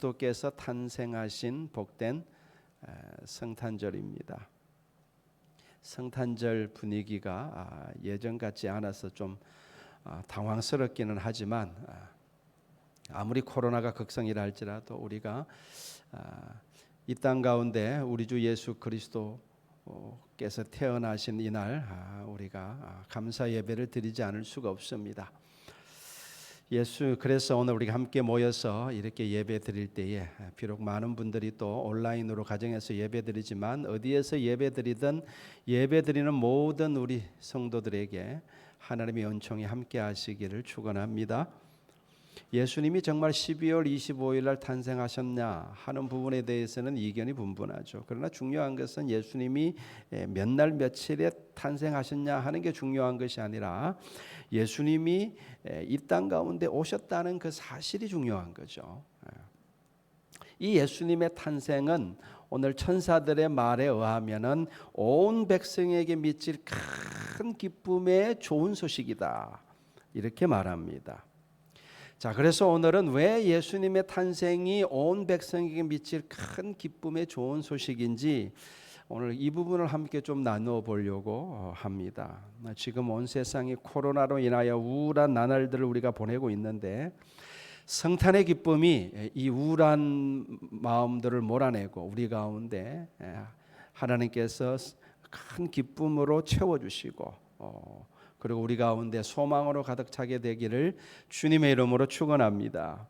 그리스도께서 탄생하신 복된 성탄절입니다. 성탄절 분위기가 예전 같지 않아서 좀 당황스럽기는 하지만 아무리 코로나가 극성이라 할지라도 우리가 이 땅 가운데 우리 주 예수 그리스도께서 태어나신 이날 우리가 감사 예배를 드리지 않을 수가 없습니다. 그래서 오늘 우리가 함께 모여서 이렇게 예배 드릴 때에 비록 많은 분들이 또 온라인으로 가정에서 예배 드리지만 어디에서 예배 드리든 예배 드리는 모든 우리 성도들에게 하나님의 은총이 함께 하시기를 축원합니다. 예수님이 정말 12월 25일 날 탄생하셨냐 하는 부분에 대해서는 이견이 분분하죠. 그러나 중요한 것은 예수님이 몇 날 며칠에 탄생하셨냐 하는 게 중요한 것이 아니라 예수님이 이 땅 가운데 오셨다는 그 사실이 중요한 거죠. 이 예수님의 탄생은 오늘 천사들의 말에 의하면은 온 백성에게 미칠 큰 기쁨의 좋은 소식이다. 이렇게 말합니다. 자, 그래서 오늘은 왜 예수님의 탄생이 온 백성에게 미칠 큰 기쁨의 좋은 소식인지 오늘 이 부분을 함께 좀 나누어 보려고 합니다. 지금 온 세상이 코로나로 인하여 우울한 나날들을 우리가 보내고 있는데 성탄의 기쁨이 이 우울한 마음들을 몰아내고 우리 가운데 하나님께서 큰 기쁨으로 채워주시고 그리고 우리 가운데 소망으로 가득 차게 되기를 주님의 이름으로 축원합니다.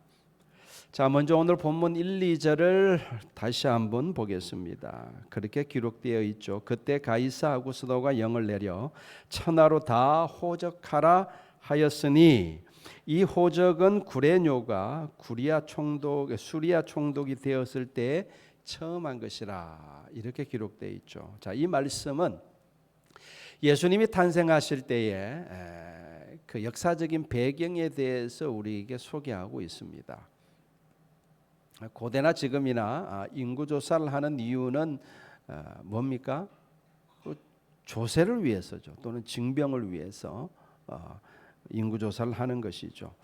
자, 먼저 오늘 본문 1, 2절을 다시 한번 보겠습니다. 그렇게 기록되어 있죠. 그때 가이사 아구스도가 영을 내려 천하로 다 호적하라 하였으니 이 호적은 구레뇨가 수리아 총독이 되었을 때 처음 한 것이라 이렇게 기록되어 있죠. 자, 이 말씀은 예수님이 탄생하실 때의 그 역사적인 배경에 대해서 우리에게 소개하고 있습니다. 고대나 지금이나 인구조사를 하는 이유는 뭡니까? 조세를 위해서죠. 또는 징병을 위해서 인구조사를 하는 것이죠.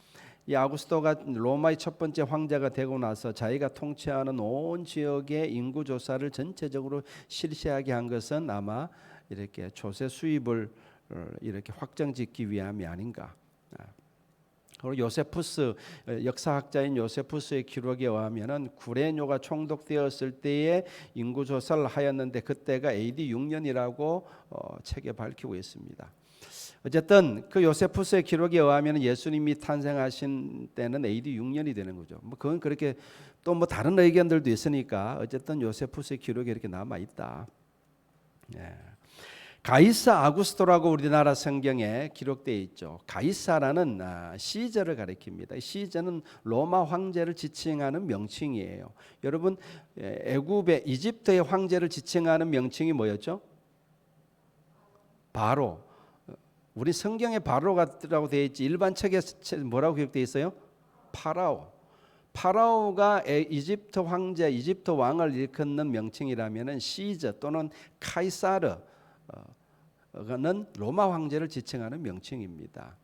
이 아구스토가 로마의 첫 번째 황제가 되고 나서 자기가 통치하는 온 지역의 인구조사를 전체적으로 실시하게 한 것은 아마 이렇게 조세 수입을 이렇게 확정짓기 위함이 아닌가. 그리고 요세푸스 역사학자인 요세푸스의 기록에 의하면은 구레뇨가 총독되었을 때에 인구 조사를 하였는데 그때가 AD 6년이라고 책에 밝히고 있습니다. 어쨌든 그 요세푸스의 기록에 의하면 예수님이 탄생하신 때는 AD 6년이 되는 거죠. 뭐 그건 그렇게 또 뭐 다른 의견들도 있으니까 어쨌든 요세푸스의 기록에 이렇게 남아 있다. 가이사 아구스토라고 우리나라 성경에 기록되어 있죠. 가이사라는 시저를 가리킵니다. 시저는 로마 황제를 지칭하는 명칭이에요. 여러분 애굽의 이집트의 황제를 지칭하는 명칭이 뭐였죠? 바로. 우리 성경에 바로라고 되어 있지 일반 책에 뭐라고 기록되어 있어요? 파라오. 파라오가 이집트 황제, 이집트 왕을 일컫는 명칭이라면은 시저 또는 카이사르 는 로마 황제를 지칭하는 명칭입니다.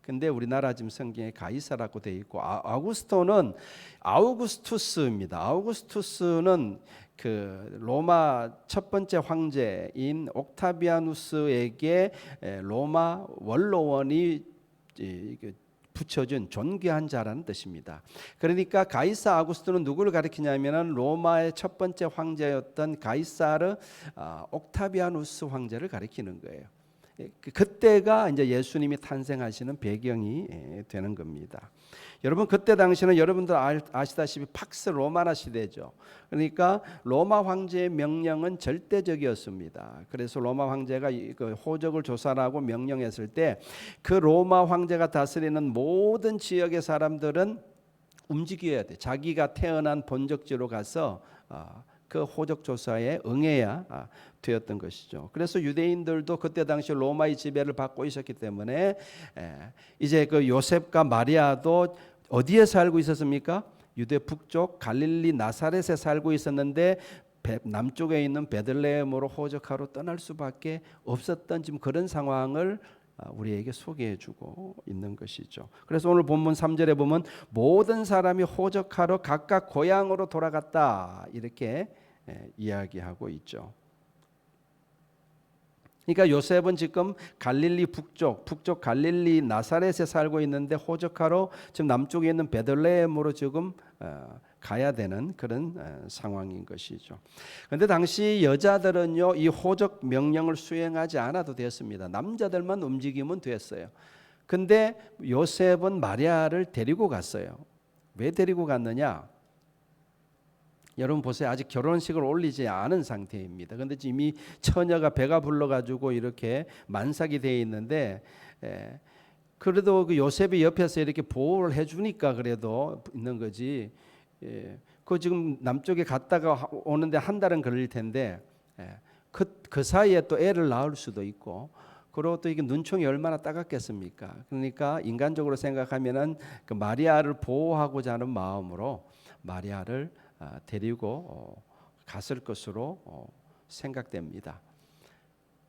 근데 우리나라 지금 성경에 가이사라고 되어 있고 아우구스토는 아우구스투스입니다. 아우구스투스는 그 로마 첫 번째 황제인 옥타비아누스에게 로마 원로원이 붙여준 존귀한 자라는 뜻입니다. 그러니까 가이사 아구스토는 누구를 가리키냐면은 로마의 첫 번째 황제였던 가이사르 옥타비아누스 황제를 가리키는 거예요. 그때가 이제 예수님이 탄생하시는 배경이 되는 겁니다. 여러분 그때 당시는 여러분들 아시다시피 팍스 로마나 시대죠. 그러니까 로마 황제의 명령은 절대적이었습니다. 그래서 로마 황제가 그 호적을 조사하고 명령했을 때 그 로마 황제가 다스리는 모든 지역의 사람들은 움직여야 돼. 자기가 태어난 본적지로 가서 그 호적 조사에 응해야 되었던 것이죠. 그래서 유대인들도 그때 당시 로마의 지배를 받고 있었기 때문에 이제 그 요셉과 마리아도 어디에 살고 있었습니까? 유대 북쪽 갈릴리 나사렛에 살고 있었는데 남쪽에 있는 베들레헴으로 호적하러 떠날 수밖에 없었던 지금 그런 상황을 우리에게 소개해주고 있는 것이죠. 그래서 오늘 본문 3절에 보면 모든 사람이 호적하러 각각 고향으로 돌아갔다 이렇게 이야기하고 있죠. 그러니까 요셉은 지금 갈릴리 북쪽 갈릴리 나사렛에 살고 있는데 호적하러 지금 남쪽에 있는 베들레헴으로 지금 가야 되는 그런 상황인 것이죠. 그런데 당시 여자들은요 이 호적 명령을 수행하지 않아도 됐습니다. 남자들만 움직이면 됐어요. 근데 요셉은 마리아를 데리고 갔어요. 왜 데리고 갔느냐? 여러분 보세요. 아직 결혼식을 올리지 않은 상태입니다. 그런데 이미 처녀가 배가 불러가지고 이렇게 만삭이 되어 있는데 그래도 그 요셉이 옆에서 이렇게 보호를 해주니까 그래도 있는 거지. 그 지금 남쪽에 갔다가 오는데 한 달은 걸릴 텐데 그 사이에 또 애를 낳을 수도 있고 그리고 또 이게 눈총이 얼마나 따갑겠습니까? 그러니까 인간적으로 생각하면은 그 마리아를 보호하고자 하는 마음으로 마리아를 데리고 갔을 것으로 생각됩니다.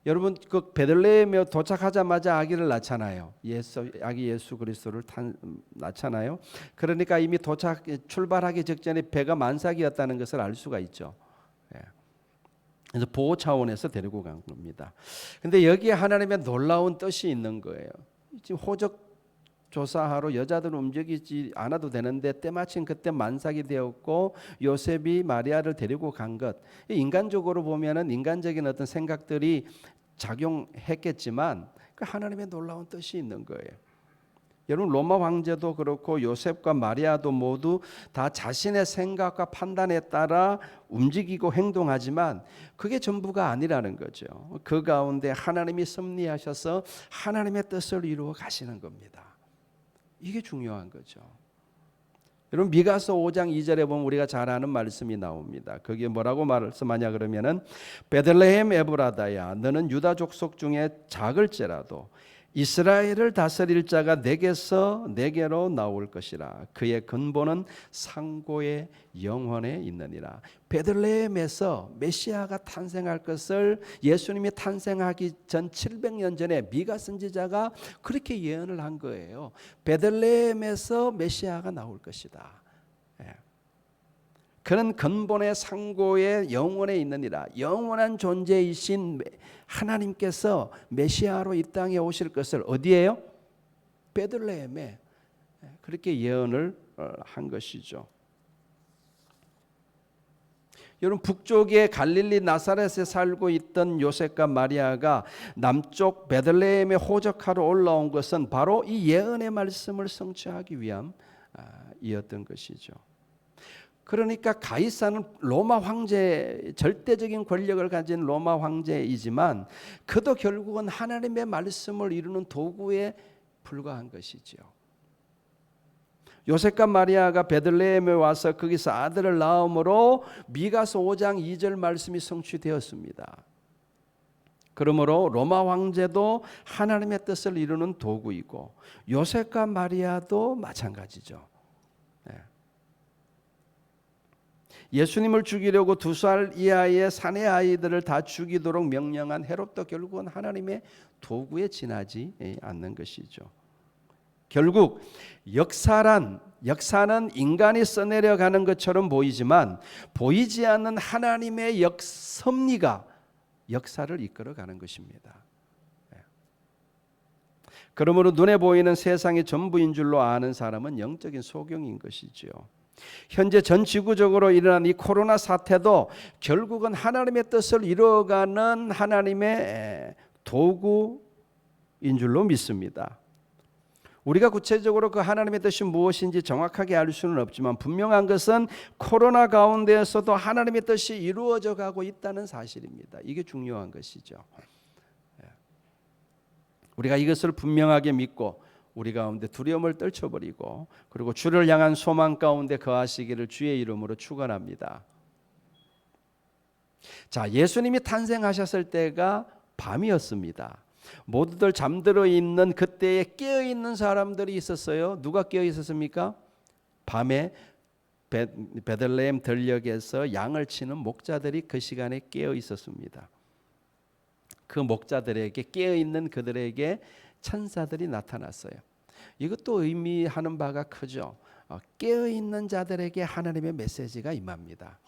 여러분 그 베들레헴에 도착하자마자 아기를 낳잖아요. 아기 예수 그리스도를 낳잖아요. 그러니까 이미 출발하기 직전에 배가 만삭이었다는 것을 알 수가 있죠. 그래서 보호 차원에서 데리고 간 겁니다. 근데 여기에 하나님의 놀라운 뜻이 있는 거예요. 지금 호적 조사하러 여자들은 움직이지 않아도 되는데 때마침 그때 만삭이 되었고 요셉이 마리아를 데리고 간 것, 인간적으로 보면은 인간적인 어떤 생각들이 작용했겠지만 그 하나님의 놀라운 뜻이 있는 거예요. 여러분 로마 황제도 그렇고 요셉과 마리아도 모두 다 자신의 생각과 판단에 따라 움직이고 행동하지만 그게 전부가 아니라는 거죠. 그 가운데 하나님이 섭리하셔서 하나님의 뜻을 이루어 가시는 겁니다. 이게 중요한 거죠. 여러분 미가서 5장 2절에 보면 우리가 잘 아는 말씀이 나옵니다. 거기에 뭐라고 말씀하냐 그러면은 베들레헴 에브라다야 너는 유다 족속 중에 작을지라도 이스라엘을 다스릴 자가 내게로 나올 것이라. 그의 근본은 상고의 영혼에 있느니라. 베들레헴에서 메시아가 탄생할 것을 예수님이 탄생하기 전 700년 전에 미가 선지자가 그렇게 예언을 한 거예요. 베들레헴에서 메시아가 나올 것이다. 그런 근본의 상고의 영원에 있느니라. 영원한 존재이신 하나님께서 메시아로 이 땅에 오실 것을 어디에요? 베들레헴에 그렇게 예언을 한 것이죠. 여러분 북쪽의 갈릴리 나사렛에 살고 있던 요셉과 마리아가 남쪽 베들레헴에 호적하러 올라온 것은 바로 이 예언의 말씀을 성취하기 위함이었던 것이죠. 그러니까 가이사는 로마 황제, 절대적인 권력을 가진 로마 황제이지만 그도 결국은 하나님의 말씀을 이루는 도구에 불과한 것이죠. 요셉과 마리아가 베들레헴에 와서 거기서 아들을 낳음으로 미가서 5장 2절 말씀이 성취되었습니다. 그러므로 로마 황제도 하나님의 뜻을 이루는 도구이고 요셉과 마리아도 마찬가지죠. 예수님을 죽이려고 2살 이하의 사내 아이들을 다 죽이도록 명령한 헤롯도 결국은 하나님의 도구에 지나지 않는 것이죠. 결국 역사는 인간이 써내려가는 것처럼 보이지만 보이지 않는 하나님의 섭리가 역사를 이끌어가는 것입니다. 그러므로 눈에 보이는 세상이 전부인 줄로 아는 사람은 영적인 소경인 것이지요. 현재 전 지구적으로 일어난 이 코로나 사태도 결국은 하나님의 뜻을 이루어가는 하나님의 도구인 줄로 믿습니다. 우리가 구체적으로 그 하나님의 뜻이 무엇인지 정확하게 알 수는 없지만 분명한 것은 코로나 가운데에서도 하나님의 뜻이 이루어져 가고 있다는 사실입니다. 이게 중요한 것이죠. 우리가 이것을 분명하게 믿고 우리 가운데 두려움을 떨쳐버리고 그리고 주를 향한 소망 가운데 거하시기를 주의 이름으로 축원합니다. 자, 예수님이 탄생하셨을 때가 밤이었습니다. 모두들 잠들어 있는 그때에 깨어 있는 사람들이 있었어요. 누가 깨어 있었습니까? 밤에 베들레헴 들녘에서 양을 치는 목자들이 그 시간에 깨어 있었습니다. 그 목자들에게, 깨어 있는 그들에게 천사들이 나타났어요. 이것도 의미하는 바가 크죠. 깨어 있는 자들에게 하나님의 메시지가 임합니다.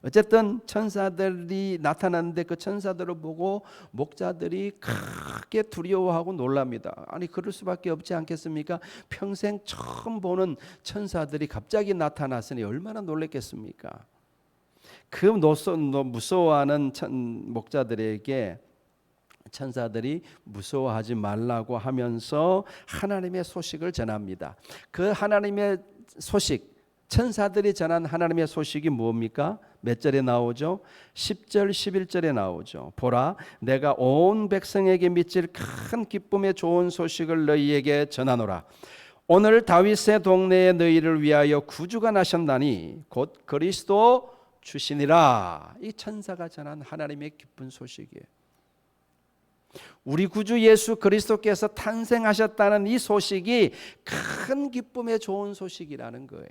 어쨌든 천사들이 나타났는데 그 천사들을 보고 목자들이 크게 두려워하고 놀랍니다. 아니 그럴 수밖에 없지 않겠습니까? 평생 처음 보는 천사들이 갑자기 나타났으니 얼마나 놀랐겠습니까? 그 무서워하는 목자들에게 천사들이 무서워하지 말라고 하면서 하나님의 소식을 전합니다. 그 하나님의 소식, 천사들이 전한 하나님의 소식이 뭡니까? 몇 절에 나오죠? 10절 11절에 나오죠. 보라, 내가 온 백성에게 미칠 큰 기쁨의 좋은 소식을 너희에게 전하노라. 오늘 다윗의 동네에 너희를 위하여 구주가 나셨나니 곧 그리스도 주시니라. 이 천사가 전한 하나님의 기쁜 소식이에요. 우리 구주 예수 그리스도께서 탄생하셨다는 이 소식이 큰 기쁨의 좋은 소식이라는 거예요.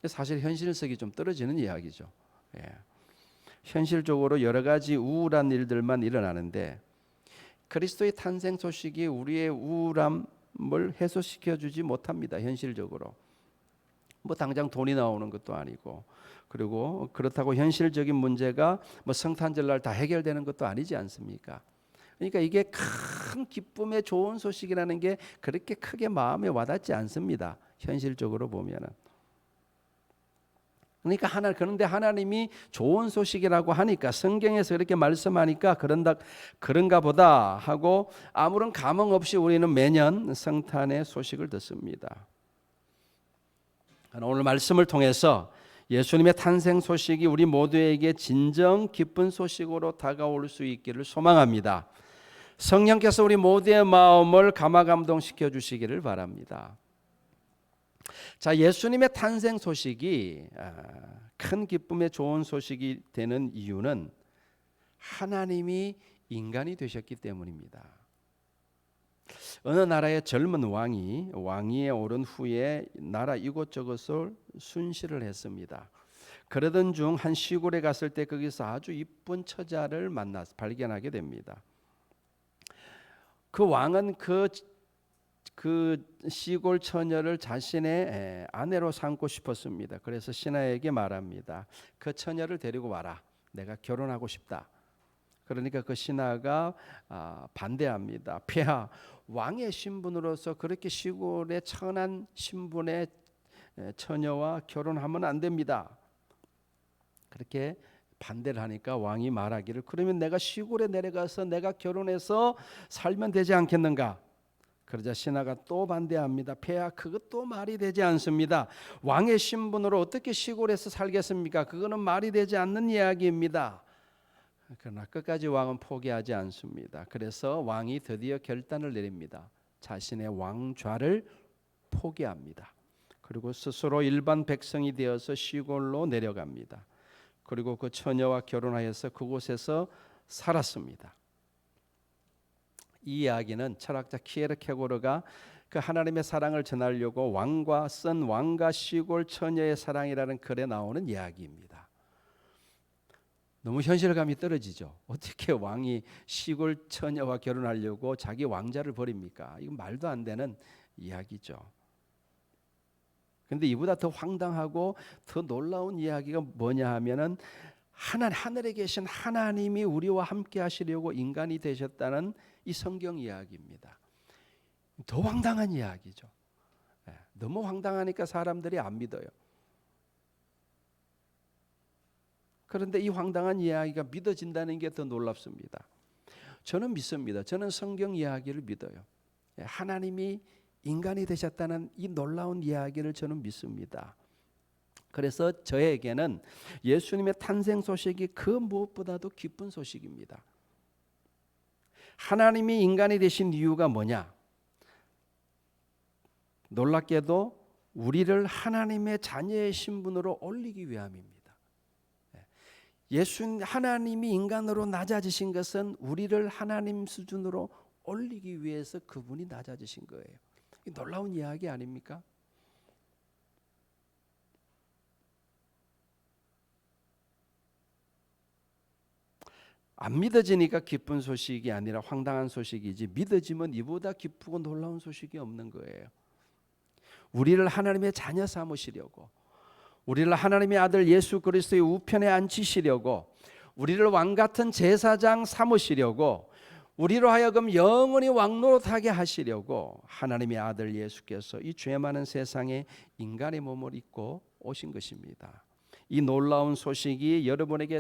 사실 현실성이 좀 떨어지는 이야기죠. 예. 현실적으로 여러 가지 우울한 일들만 일어나는데 그리스도의 탄생 소식이 우리의 우울함을 해소시켜 주지 못합니다. 현실적으로. 뭐 당장 돈이 나오는 것도 아니고, 그리고 그렇다고 현실적인 문제가 뭐 성탄절날 다 해결되는 것도 아니지 않습니까? 그러니까 이게 큰 기쁨의 좋은 소식이라는 게 그렇게 크게 마음에 와닿지 않습니다. 현실적으로 보면은. 그러니까 그런데 하나님이 좋은 소식이라고 하니까, 성경에서 이렇게 말씀하니까 그런가 보다 하고 아무런 감흥 없이 우리는 매년 성탄의 소식을 듣습니다. 오늘 말씀을 통해서 예수님의 탄생 소식이 우리 모두에게 진정 기쁜 소식으로 다가올 수 있기를 소망합니다. 성령께서 우리 모두의 마음을 감화감동시켜 주시기를 바랍니다. 자, 예수님의 탄생 소식이 큰 기쁨의 좋은 소식이 되는 이유는 하나님이 인간이 되셨기 때문입니다. 어느 나라의 젊은 왕위에 오른 후에 나라 이곳저곳을 순시를 했습니다. 그러던 중 한 시골에 갔을 때 거기서 아주 이쁜 처자를 발견하게 됩니다. 그 왕은 그 시골 처녀를 자신의 아내로 삼고 싶었습니다. 그래서 신하에게 말합니다. 그 처녀를 데리고 와라. 내가 결혼하고 싶다. 그러니까 그 신하가 반대합니다. 폐하, 왕의 신분으로서 그렇게 시골의 천한 신분의 처녀와 결혼하면 안 됩니다. 그렇게 반대를 하니까 왕이 말하기를, 그러면 내가 시골에 내려가서 내가 결혼해서 살면 되지 않겠는가? 그러자 신하가 또 반대합니다. 폐하, 그것도 말이 되지 않습니다. 왕의 신분으로 어떻게 시골에서 살겠습니까? 그거는 말이 되지 않는 이야기입니다. 그러나 끝까지 왕은 포기하지 않습니다. 그래서 왕이 드디어 결단을 내립니다. 자신의 왕좌를 포기합니다. 그리고 스스로 일반 백성이 되어서 시골로 내려갑니다. 그리고 그 처녀와 결혼하여서 그곳에서 살았습니다. 이 이야기는 철학자 키에르케고르가 그 하나님의 사랑을 전하려고 왕과 시골 처녀의 사랑이라는 글에 나오는 이야기입니다. 너무 현실감이 떨어지죠. 어떻게 왕이 시골 처녀와 결혼하려고 자기 왕자를 버립니까? 이건 말도 안 되는 이야기죠. 그런데 이보다 더 황당하고 더 놀라운 이야기가 뭐냐 하면은 하늘에 계신 하나님이 우리와 함께 하시려고 인간이 되셨다는 이 성경 이야기입니다. 더 황당한 이야기죠. 너무 황당하니까 사람들이 안 믿어요. 그런데 이 황당한 이야기가 믿어진다는 게 더 놀랍습니다. 저는 믿습니다. 저는 성경 이야기를 믿어요. 하나님이 인간이 되셨다는 이 놀라운 이야기를 저는 믿습니다. 그래서 저에게는 예수님의 탄생 소식이 그 무엇보다도 기쁜 소식입니다. 하나님이 인간이 되신 이유가 뭐냐? 놀랍게도 우리를 하나님의 자녀의 신분으로 올리기 위함입니다. 하나님이 인간으로 낮아지신 것은 우리를 하나님 수준으로 올리기 위해서 그분이 낮아지신 거예요. 이 놀라운 이야기 아닙니까? 안 믿어지니까 기쁜 소식이 아니라 황당한 소식이지, 믿어지면 이보다 기쁘고 놀라운 소식이 없는 거예요. 우리를 하나님의 자녀 삼으시려고, 우리를 하나님의 아들 예수 그리스도의 우편에 앉히시려고, 우리를 왕같은 제사장 삼으시려고, 우리로 하여금 영원히 왕노릇하게 하시려고 하나님의 아들 예수께서 이 죄 많은 세상에 인간의 몸을 입고 오신 것입니다. 이 놀라운 소식이 여러분에게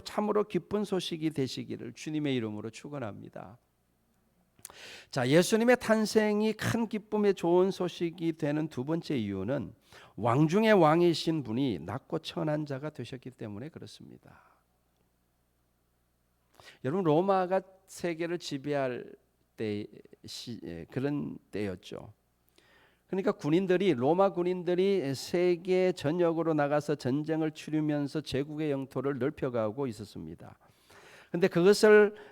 참으로 기쁜 소식이 되시기를 주님의 이름으로 축원합니다. 자, 예수님의 탄생이 큰 기쁨의 좋은 소식이 되는 두 번째 이유는 왕 중의 왕이신 분이 낮고 천한 자가 되셨기 때문에 그렇습니다. 여러분, 로마가 세계를 지배할 때 그런 때였죠. 그러니까 로마 군인들이 세계 전역으로 나가서 전쟁을 치르면서 제국의 영토를 넓혀가고 있었습니다. 그런데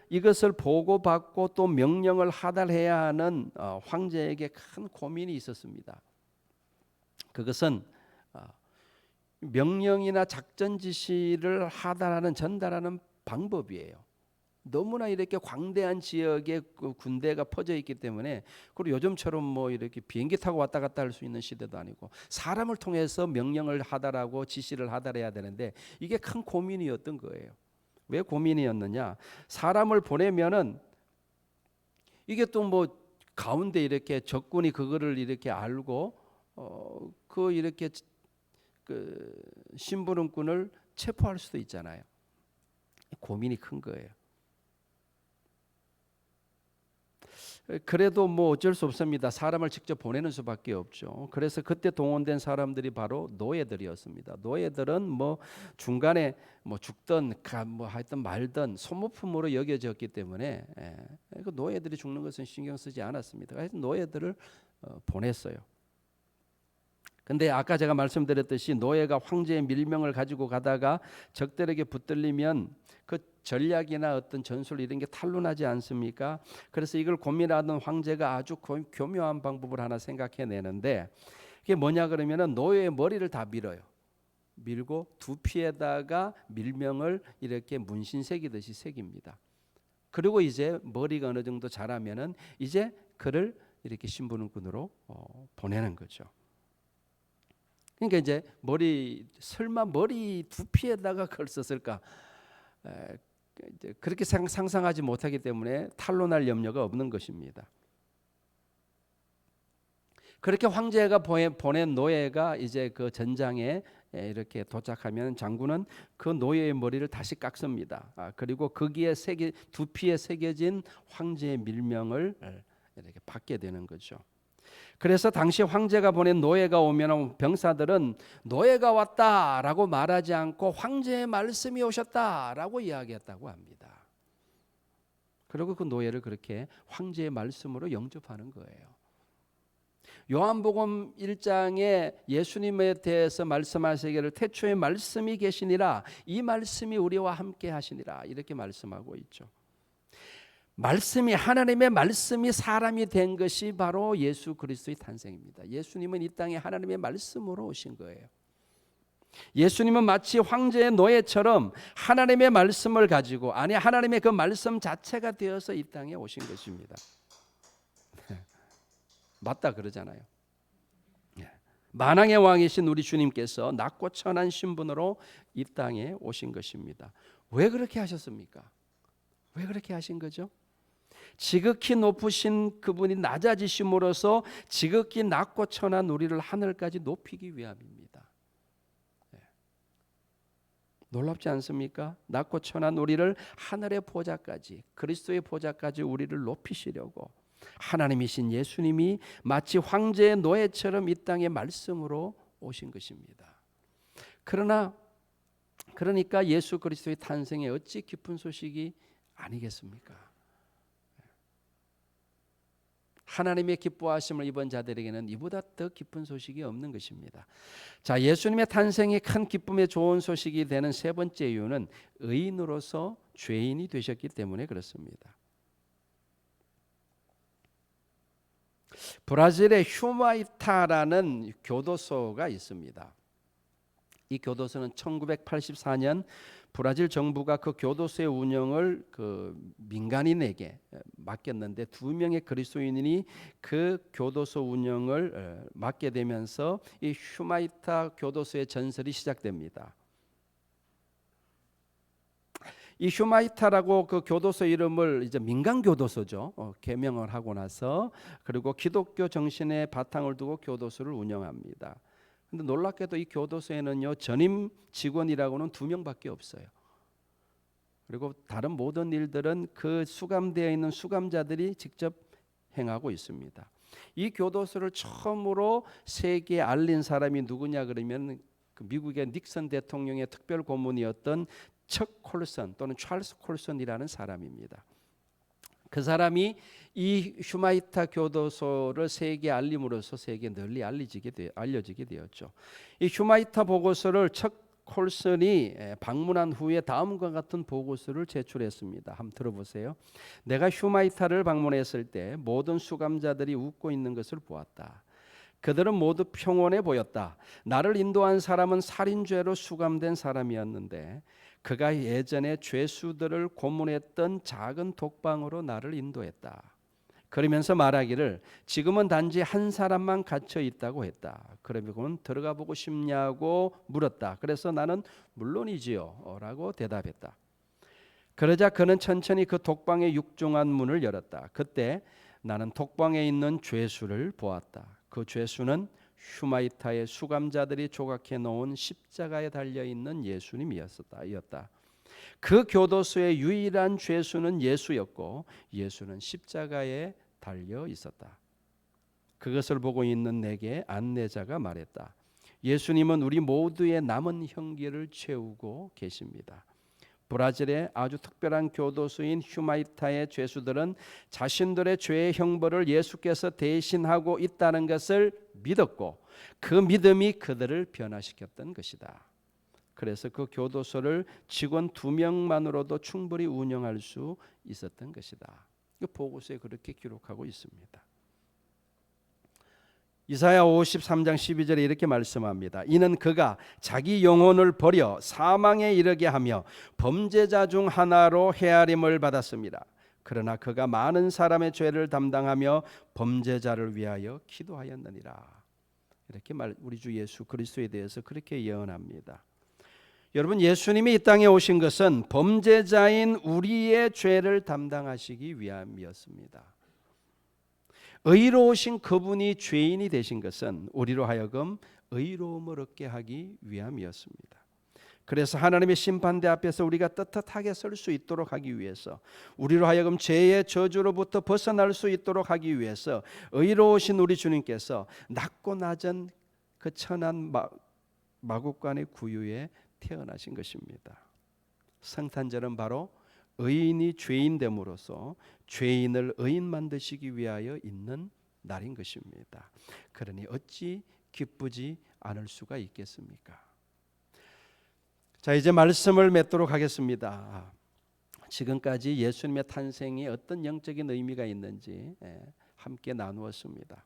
이것을 보고받고 또 명령을 하달해야 하는 황제에게 큰 고민이 있었습니다. 그것은 명령이나 작전 지시를 전달하는 방법이에요. 너무나 이렇게 광대한 지역에 군대가 퍼져 있기 때문에, 그리고 요즘처럼 뭐 이렇게 비행기 타고 왔다 갔다 할 수 있는 시대도 아니고 사람을 통해서 명령을 하달하고 지시를 하달해야 되는데 이게 큰 고민이었던 거예요. 왜 고민이었느냐? 사람을 보내면은 이게 또 뭐 가운데 이렇게 적군이 그거를 이렇게 알고 이렇게 그 심부름꾼을 체포할 수도 있잖아요. 고민이 큰 거예요. 그래도 뭐 어쩔 수 없습니다. 사람을 직접 보내는 수밖에 없죠. 그래서 그때 동원된 사람들이 바로 노예들이었습니다. 노예들은 뭐 중간에 뭐 죽든 뭐 하여튼 말든 소모품으로 여겨졌기 때문에 그 노예들이 죽는 것은 신경 쓰지 않았습니다. 그래서 노예들을 보냈어요. 근데 아까 제가 말씀드렸듯이 노예가 황제의 밀명을 가지고 가다가 적들에게 붙들리면 그 전략이나 어떤 전술 이런 게 탄로나지 않습니까? 그래서 이걸 고민하던 황제가 아주 교묘한 방법을 하나 생각해내는데, 그게 뭐냐 그러면은 노예의 머리를 다 밀어요. 밀고 두피에다가 밀명을 이렇게 문신 새기듯이 새깁니다. 그리고 이제 머리가 어느 정도 자라면은 이제 그를 이렇게 심부름꾼으로 보내는 거죠. 그러니까 이제 설마 머리 두피에다가 그걸 썼을까? 그렇게 상상하지 못하기 때문에 탄로날 염려가 없는 것입니다. 그렇게 황제가 보낸 노예가 이제 그 전장에 이렇게 도착하면 장군은 그 노예의 머리를 다시 깎습니다. 그리고 거기에 두피에 새겨진 황제의 밀명을 이렇게 받게 되는 거죠. 그래서 당시 황제가 보낸 노예가 오면 병사들은 노예가 왔다라고 말하지 않고 황제의 말씀이 오셨다라고 이야기했다고 합니다. 그리고 그 노예를 그렇게 황제의 말씀으로 영접하는 거예요. 요한복음 1장에 예수님에 대해서 말씀하시기를 태초에 말씀이 계시니라, 이 말씀이 우리와 함께 하시니라, 이렇게 말씀하고 있죠. 하나님의 말씀이 사람이 된 것이 바로 예수 그리스도의 탄생입니다. 예수님은 이 땅에 하나님의 말씀으로 오신 거예요. 예수님은 마치 황제의 노예처럼 하나님의 말씀을 가지고, 하나님의 그 말씀 자체가 되어서 이 땅에 오신 것입니다. 맞다 그러잖아요. 만왕의 왕이신 우리 주님께서 낮고 천한 신분으로 이 땅에 오신 것입니다. 왜 그렇게 하셨습니까? 왜 그렇게 하신 거죠? 지극히 높으신 그분이 낮아지심으로써 지극히 낮고 천한 우리를 하늘까지 높이기 위함입니다. 놀랍지 않습니까? 낮고 천한 우리를 하늘의 보좌까지, 그리스도의 보좌까지 우리를 높이시려고 하나님이신 예수님이 마치 황제의 노예처럼 이 땅에 말씀으로 오신 것입니다. 그러니까 예수 그리스도의 탄생에 어찌 기쁜 소식이 아니겠습니까? 하나님의 기뻐하심을 입은 자들에게는 이보다 더 기쁜 소식이 없는 것입니다. 자, 예수님의 탄생이 큰 기쁨의 좋은 소식이 되는 세 번째 이유는 의인으로서 죄인이 되셨기 때문에 그렇습니다. 브라질의 휴마이타라는 교도소가 있습니다. 이 교도소는 1984년 브라질 정부가 그 교도소의 운영을 그 민간인에게 맡겼는데 2명의 그리스도인이 그 교도소 운영을 맡게 되면서 이 휴마이타 교도소의 전설이 시작됩니다. 이 휴마이타라고 그 교도소 이름을 이제 민간 교도소죠. 개명을 하고 나서 그리고 기독교 정신의 바탕을 두고 교도소를 운영합니다. 근데 놀랍게도 이 교도소에는요 전임 직원이라고는 2명밖에 없어요. 그리고 다른 모든 일들은 그 수감되어 있는 수감자들이 직접 행하고 있습니다. 이 교도소를 처음으로 세계에 알린 사람이 누구냐 그러면 그 미국의 닉슨 대통령의 특별 고문이었던 척 콜슨 또는 찰스 콜슨이라는 사람입니다. 그 사람이 이 휴마이타 교도소를 세계에 알림으로써 세계에 널리 알려지게 되었죠. 이 휴마이타 보고서를 척 콜슨이 방문한 후에 다음과 같은 보고서를 제출했습니다. 한번 들어보세요. 내가 휴마이타를 방문했을 때 모든 수감자들이 웃고 있는 것을 보았다. 그들은 모두 평온해 보였다. 나를 인도한 사람은 살인죄로 수감된 사람이었는데 그가 예전에 죄수들을 고문했던 작은 독방으로 나를 인도했다. 그러면서 말하기를 지금은 단지 한 사람만 갇혀 있다고 했다. 그러면 들어가 보고 싶냐고 물었다. 그래서 나는 물론이지요 라고 대답했다. 그러자 그는 천천히 그 독방의 육중한 문을 열었다. 그때 나는 독방에 있는 죄수를 보았다. 그 죄수는 휴마이타의 수감자들이 조각해 놓은 십자가에 달려있는 예수님이었다. 그 교도소의 유일한 죄수는 예수였고 예수는 십자가에 달려 있었다. 그것을 보고 있는 내게 안내자가 말했다. 예수님은 우리 모두의 남은 형기를 채우고 계십니다. 브라질의 아주 특별한 교도소인 휴마이타의 죄수들은 자신들의 죄의 형벌을 예수께서 대신하고 있다는 것을 믿었고 그 믿음이 그들을 변화시켰던 것이다. 그래서 그 교도소를 직원 2명만으로도 충분히 운영할 수 있었던 것이다. 이 보고서에 그렇게 기록하고 있습니다. 이사야 53장 12절에 이렇게 말씀합니다. 이는 그가 자기 영혼을 버려 사망에 이르게 하며 범죄자 중 하나로 헤아림을 받았습니다. 그러나 그가 많은 사람의 죄를 담당하며 범죄자를 위하여 기도하였느니라. 이렇게 우리 주 예수 그리스도에 대해서 그렇게 예언합니다. 여러분, 예수님이 이 땅에 오신 것은 범죄자인 우리의 죄를 담당하시기 위함이었습니다. 의로우신 그분이 죄인이 되신 것은 우리로 하여금 의로움을 얻게 하기 위함이었습니다. 그래서 하나님의 심판대 앞에서 우리가 떳떳하게 설 수 있도록 하기 위해서 우리로 하여금 죄의 저주로부터 벗어날 수 있도록 하기 위해서 의로우신 우리 주님께서 낮고 낮은 그 천한 마국간의 구유에 태어나신 것입니다. 성탄절은 바로 의인이 죄인 됨으로써 죄인을 의인 만드시기 위하여 있는 날인 것입니다. 그러니 어찌 기쁘지 않을 수가 있겠습니까? 자, 이제 말씀을 맺도록 하겠습니다. 지금까지 예수님의 탄생이 어떤 영적인 의미가 있는지 함께 나누었습니다.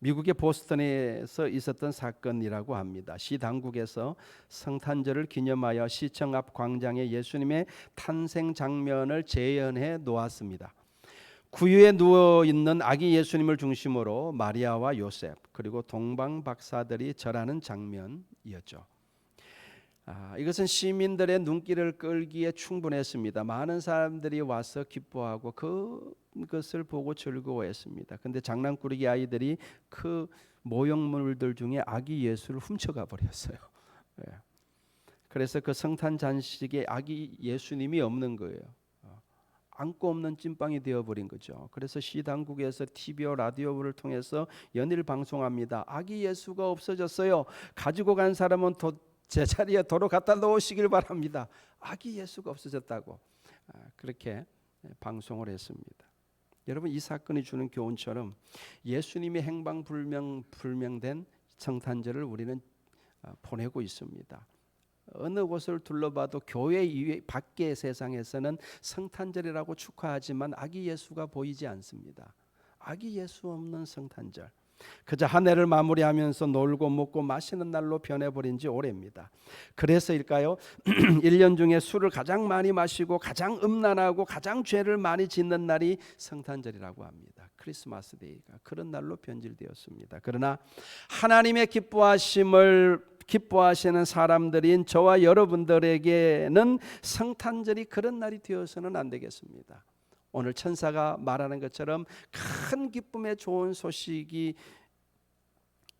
미국의 보스턴에서 있었던 사건이라고 합니다. 시 당국에서 성탄절을 기념하여 시청 앞 광장에 예수님의 탄생 장면을 재현해 놓았습니다. 구유에 누워 있는 아기 예수님을 중심으로 마리아와 요셉 그리고 동방 박사들이 절하는 장면이었죠. 이것은 시민들의 눈길을 끌기에 충분했습니다. 많은 사람들이 와서 기뻐하고 그것을 보고 즐거워했습니다. 그런데 장난꾸러기 아이들이 그 모형물들 중에 아기 예수를 훔쳐가 버렸어요. 그래서 그 성탄 잔식에 아기 예수님이 없는 거예요. 안고 없는 찐빵이 되어버린 거죠. 그래서 시 당국에서 TV와 라디오를 통해서 연일 방송합니다. 아기 예수가 없어졌어요. 가지고 간 사람은 제자리에 도로 갖다 놓으시길 바랍니다. 아기 예수가 없어졌다고 그렇게 방송을 했습니다. 여러분, 이 사건이 주는 교훈처럼 예수님이 행방불명된 성탄절을 우리는 보내고 있습니다. 어느 곳을 둘러봐도 교회 이외 밖의 세상에서는 성탄절이라고 축하하지만 아기 예수가 보이지 않습니다. 아기 예수 없는 성탄절. 그저 한 해를 마무리하면서 놀고 먹고 마시는 날로 변해버린 지 오래입니다. 그래서일까요? 1년 중에 술을 가장 많이 마시고 가장 음란하고 가장 죄를 많이 짓는 날이 성탄절이라고 합니다. 크리스마스 데이가 그런 날로 변질되었습니다. 그러나 하나님의 기뻐하시는 사람들인 저와 여러분들에게는 성탄절이 그런 날이 되어서는 안 되겠습니다. 오늘 천사가 말하는 것처럼 큰 기쁨의 좋은 소식이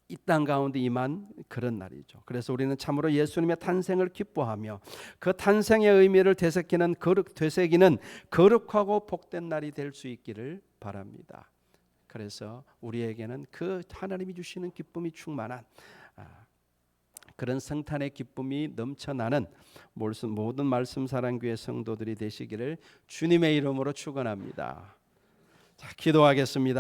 이 땅 가운데 임한 그런 날이죠. 그래서 우리는 참으로 예수님의 탄생을 기뻐하며 그 탄생의 의미를 되새기는 거룩하고 복된 날이 될 수 있기를 바랍니다. 그래서 우리에게는 그 하나님이 주시는 기쁨이 충만한 그런 성탄의 기쁨이 넘쳐나는 모든 말씀사랑교회 성도들이 되시기를 주님의 이름으로 축원합니다. 자, 기도하겠습니다.